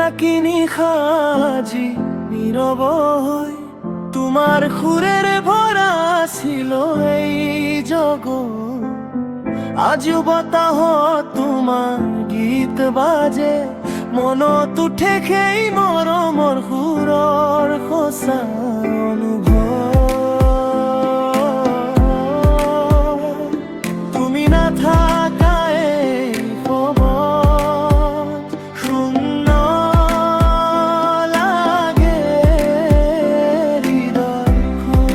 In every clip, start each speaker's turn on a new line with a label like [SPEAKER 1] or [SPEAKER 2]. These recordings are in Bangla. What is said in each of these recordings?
[SPEAKER 1] ডাকিনি খাজি নীরব হই তোমার সুরের ভরা ছিল এই জগৎ আজিও বতাহ তোমাৰ গীত বাজে মনত উঠে সেই মৰমৰ সুৰৰ সঁচা অনুভৱ তুমি নাথাকাই শূন্য লাগে হৃদয়খন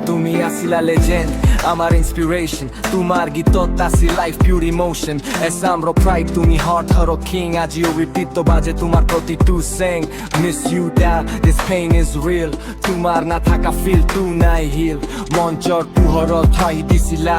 [SPEAKER 1] তুমি আছিলা লেজেন্ড আমার ইন্সপিরেশন তোমার গীতত আছে life pure emotion Assam ro pride তুমি heart hero king আজিও রিপিট বাজে তোমার প্রতিটু sing miss you down this pain is real তোমার না থাকা ফিল তু নাই হিল মঞ্চৰ পোহৰত ঠাই দিছিলা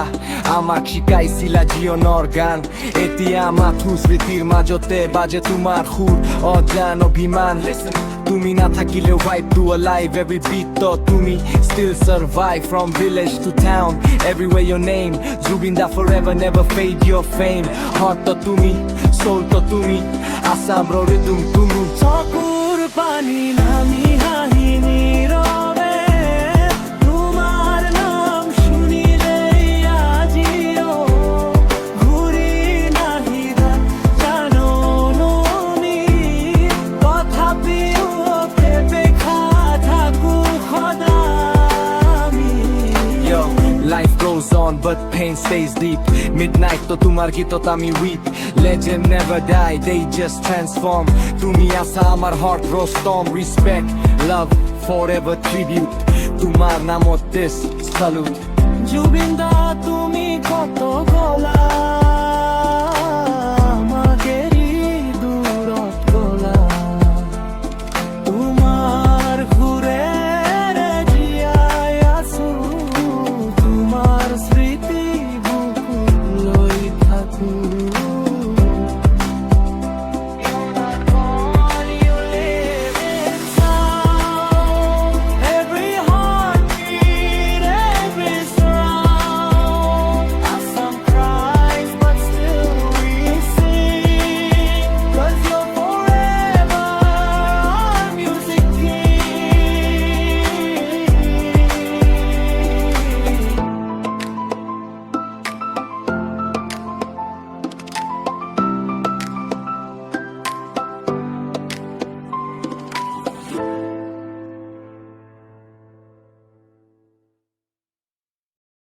[SPEAKER 1] আমাক শিকাইছিলা জীৱনৰ গান এতিয়া মাথো স্মৃতিৰ মাজতে বাজে তোমাৰ সুৰ অজান অভিমান listen তুমি না থাকিলেও vibe to alive every beat তো তুমি still survive from village to town everywhere your name Zubeen Garg forever never fade your fame heart to tumi soul to tumi Assam ro rhythm tumu চকুৰ পানী নামি হাঁহি নীৰৱে তোমাৰ নাম শুনিলেই আজিও ঘূৰি নাহিবা জাননী তথাপিও Life goes on but pain stays deep Midnight to tumar gitot ami weep Legend never die, they just transform Tumi asa amar heart rostom Respect, love, forever tribute Tumar namot this salute Zubeen Garg tumi koto gola